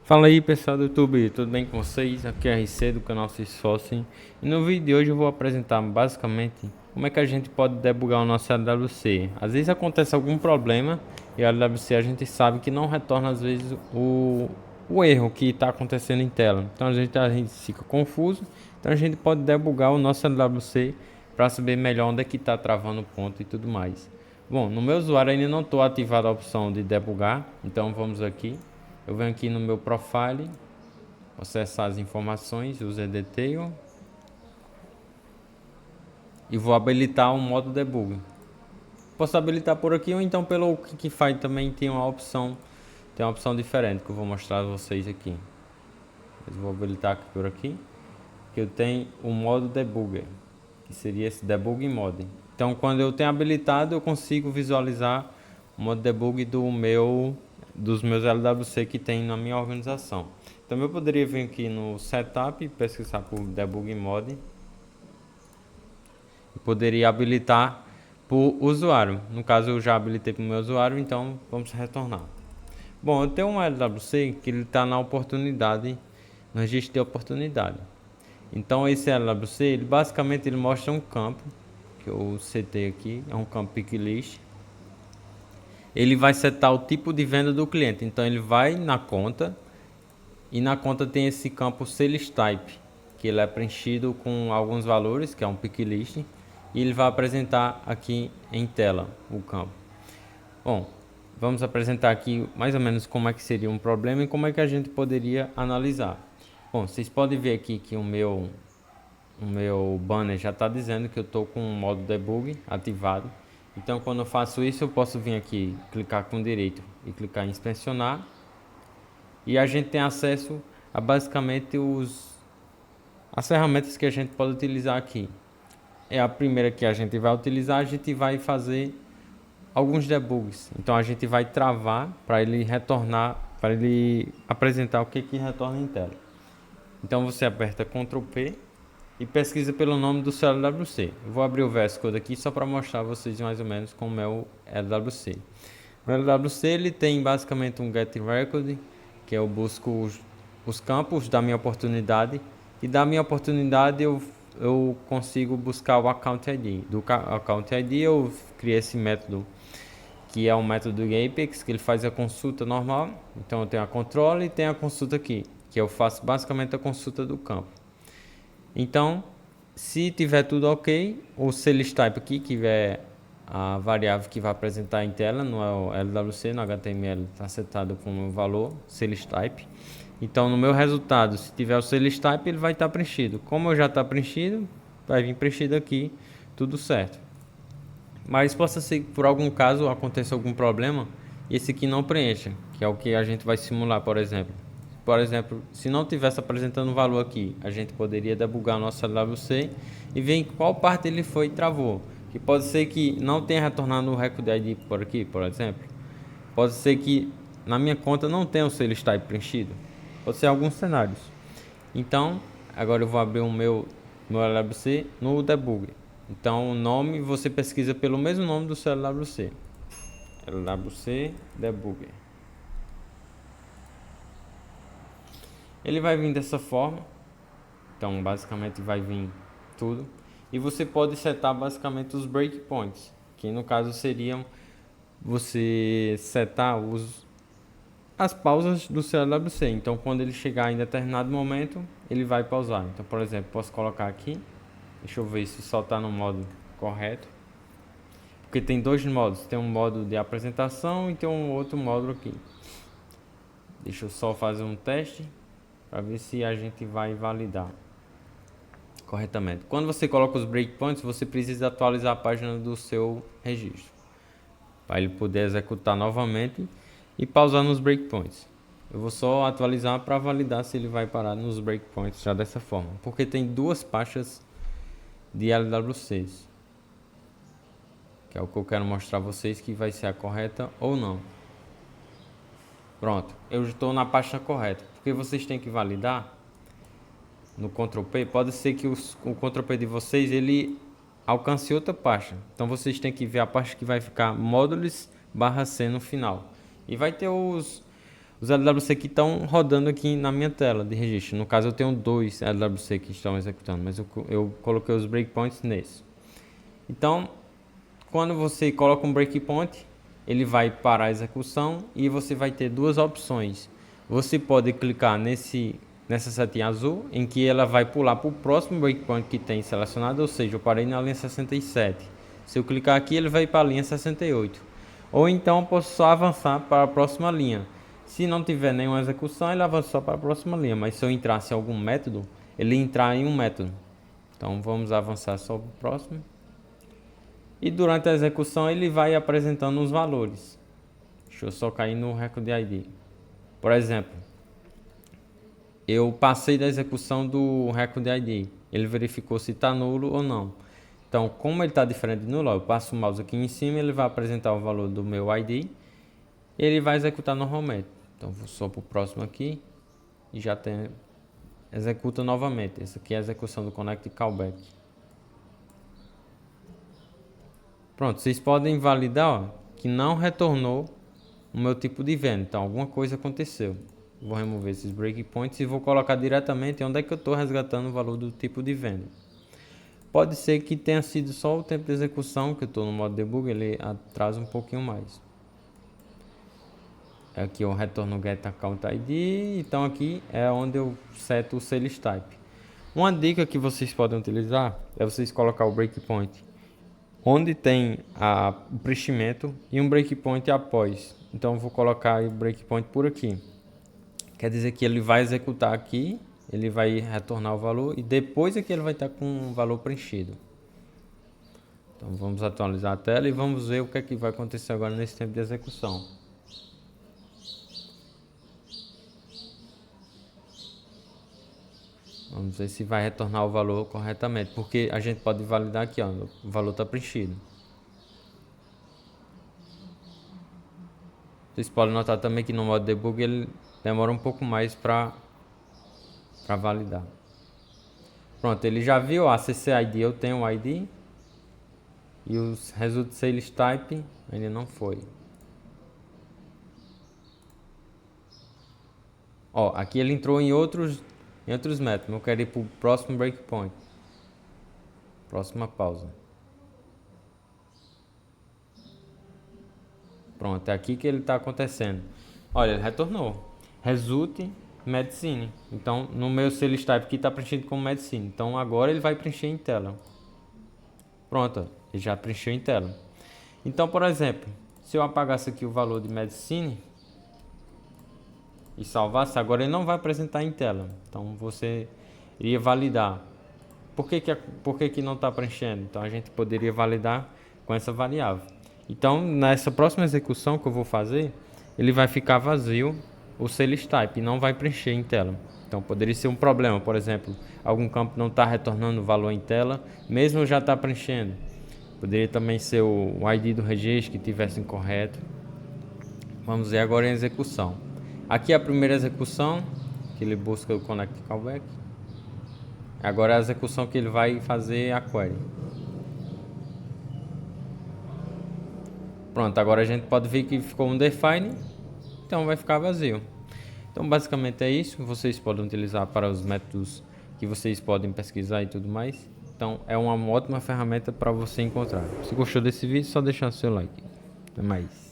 Fala aí pessoal do YouTube, tudo bem com vocês? Aqui é RC do canal Se Esforcem. E no vídeo de hoje eu vou apresentar basicamente como é que a gente pode debugar o nosso LWC. Às vezes acontece algum problema e o LWC a gente sabe que não retorna às vezes o erro que está acontecendo em tela. Então a gente fica confuso, então a gente pode debugar o nosso LWC para saber melhor onde é que está travando o ponto e tudo mais. Bom, no meu usuário ainda não estou ativado a opção de debugar, então vamos aqui. Eu venho aqui no meu profile, acessar as informações, user detail e vou habilitar o modo debug. Posso habilitar por aqui ou então pelo Quickfire também tem uma opção diferente que eu vou mostrar a vocês aqui. Mas vou habilitar aqui por aqui, que eu tenho o modo debugger, que seria esse debug mode. Então quando eu tenho habilitado eu consigo visualizar o modo debug dos meus LWC que tem na minha organização. Também eu poderia vir aqui no setup e pesquisar por debug mode e poderia habilitar por usuário. No caso eu já habilitei para o meu usuário, então vamos retornar. Bom, eu tenho um LWC que ele está na oportunidade, no registro de oportunidade. Então esse LWC, ele basicamente ele mostra um campo que eu setei aqui, é um campo pick list. Ele vai setar o tipo de venda do cliente, então ele vai na conta e na conta tem esse campo sales type, que ele é preenchido com alguns valores, que é um pick list, e ele vai apresentar aqui em tela o campo. Bom, vamos apresentar aqui mais ou menos como é que seria um problema e como é que a gente poderia analisar. Bom, vocês podem ver aqui que o meu banner já está dizendo que eu estou com o modo debug ativado. Então quando eu faço isso eu posso vir aqui, clicar com direito e clicar em inspecionar. E a gente tem acesso a basicamente as ferramentas que a gente pode utilizar aqui. É a primeira que a gente vai utilizar, a gente vai fazer alguns debugs. Então a gente vai travar para ele retornar, para ele apresentar o que retorna em tela. Então você aperta Ctrl P e pesquisa pelo nome do seu LWC. Eu vou abrir o VS Code aqui só para mostrar a vocês mais ou menos como é o LWC. O LWC ele tem basicamente um get record, que eu busco os campos da minha oportunidade, e da minha oportunidade eu consigo buscar o account ID. Do account ID eu criei esse método, que é um método do Apex, que ele faz a consulta normal. Então eu tenho a controle e tenho a consulta aqui, que eu faço basicamente a consulta do campo. Então, se tiver tudo ok, o sales type aqui, que é a variável que vai apresentar em tela, no LWC, no HTML, está setado com o valor sales type. Então, no meu resultado, se tiver o sales type, ele vai estar preenchido. Como já está preenchido, vai vir preenchido aqui, tudo certo. Mas possa ser que por algum caso aconteça algum problema e esse aqui não preencha, que é o que a gente vai simular, por exemplo. Por exemplo, se não tivesse apresentando um valor aqui, a gente poderia debugar nosso LWC e ver em qual parte ele foi e travou. Que pode ser que não tenha retornado o record ID por aqui, por exemplo. Pode ser que na minha conta não tenha o sales type preenchido. Pode ser alguns cenários. Então, agora eu vou abrir o meu LWC no debug. Então, o nome você pesquisa pelo mesmo nome do seu LWC. LWC Debugger. Ele vai vir dessa forma. Então basicamente vai vir tudo. E você pode setar basicamente os breakpoints, que no caso seriam você setar as pausas do seu LWC. Então quando ele chegar em determinado momento, ele vai pausar. Então por exemplo, posso colocar aqui. Deixa eu ver se só está no modo correto. Porque tem dois modos. Tem um modo de apresentação e tem um outro módulo aqui. Deixa eu só fazer um teste para ver se a gente vai validar corretamente. Quando você coloca os breakpoints, você precisa atualizar a página do seu registro para ele poder executar novamente e pausar nos breakpoints. Eu vou só atualizar para validar se ele vai parar nos breakpoints já dessa forma, porque tem duas pastas de LWCs, que é o que eu quero mostrar a vocês que vai ser a correta ou não. Pronto, eu estou na pasta correta, porque vocês têm que validar no Ctrl P. Pode ser que o Ctrl P de vocês ele alcance outra pasta, então vocês têm que ver a pasta que vai ficar módulos/c no final, e vai ter os LWC que estão rodando aqui na minha tela de registro. No caso eu tenho 2 LWC que estão executando, mas eu coloquei os breakpoints nesse. Então, quando você coloca um breakpoint, ele vai parar a execução e você vai ter duas opções. Você pode clicar nessa setinha azul, em que ela vai pular para o próximo breakpoint que tem selecionado, ou seja, eu parei na linha 67. Se eu clicar aqui, ele vai para a linha 68. Ou então eu posso só avançar para a próxima linha. Se não tiver nenhuma execução, ele avança só para a próxima linha. Mas se eu entrasse em algum método, ele entrar em um método. Então vamos avançar só para o próximo. E durante a execução ele vai apresentando os valores. Deixa eu só cair no Record ID. Por exemplo, eu passei da execução do Record ID. Ele verificou se está nulo ou não. Então, como ele está diferente de nulo, eu passo o mouse aqui em cima, ele vai apresentar o valor do meu ID. E ele vai executar normalmente. Então, vou só para o próximo aqui. E já tem... executa novamente. Essa aqui é a execução do Connect Callback. Pronto, vocês podem validar, ó, que não retornou o meu tipo de venda. Então, alguma coisa aconteceu. Vou remover esses breakpoints e vou colocar diretamente onde é que eu estou resgatando o valor do tipo de venda. Pode ser que tenha sido só o tempo de execução, que eu estou no modo debug, ele atrasa um pouquinho mais. Aqui eu retorno o Get Account ID, então aqui é onde eu seto o Sales Type. Uma dica que vocês podem utilizar é vocês colocar o breakpoint onde tem o preenchimento e um breakpoint após. Então eu vou colocar o breakpoint por aqui. Quer dizer que ele vai executar aqui, ele vai retornar o valor e depois aqui ele vai estar com o valor preenchido. Então vamos atualizar a tela e vamos ver o que é que vai acontecer agora nesse tempo de execução. Vamos ver se vai retornar o valor corretamente, porque a gente pode validar aqui, ó, o valor está preenchido. Vocês podem notar também que no modo debug ele demora um pouco mais para validar. Pronto, ele já viu a CC ID, eu tenho o ID. E os Result Sales Type ainda não foi. Ó, aqui ele entrou em outros métodos. Eu quero ir para o próximo breakpoint. Próxima pausa. Pronto, é aqui que ele está acontecendo. Olha, ele retornou. Result Medicine. Então, no meu Sales Type aqui está preenchido como Medicine. Então, agora ele vai preencher em tela. Pronto, ele já preencheu em tela. Então, por exemplo, se eu apagasse aqui o valor de Medicine e salvasse, agora ele não vai apresentar em tela. Então você iria validar. Por que não está preenchendo? Então a gente poderia validar com essa variável. Então nessa próxima execução que eu vou fazer, ele vai ficar vazio o Sales Type e não vai preencher em tela. Então poderia ser um problema, por exemplo, algum campo não está retornando o valor em tela, mesmo já está preenchendo. Poderia também ser o ID do registro que tivesse incorreto. Vamos ver agora em execução. Aqui é a primeira execução, que ele busca o Connect Callback. Agora é a execução que ele vai fazer a query. Pronto, agora a gente pode ver que ficou um define, então vai ficar vazio. Então basicamente é isso, vocês podem utilizar para os métodos que vocês podem pesquisar e tudo mais. Então é uma ótima ferramenta para você encontrar. Se gostou desse vídeo, só deixar seu like. Até mais.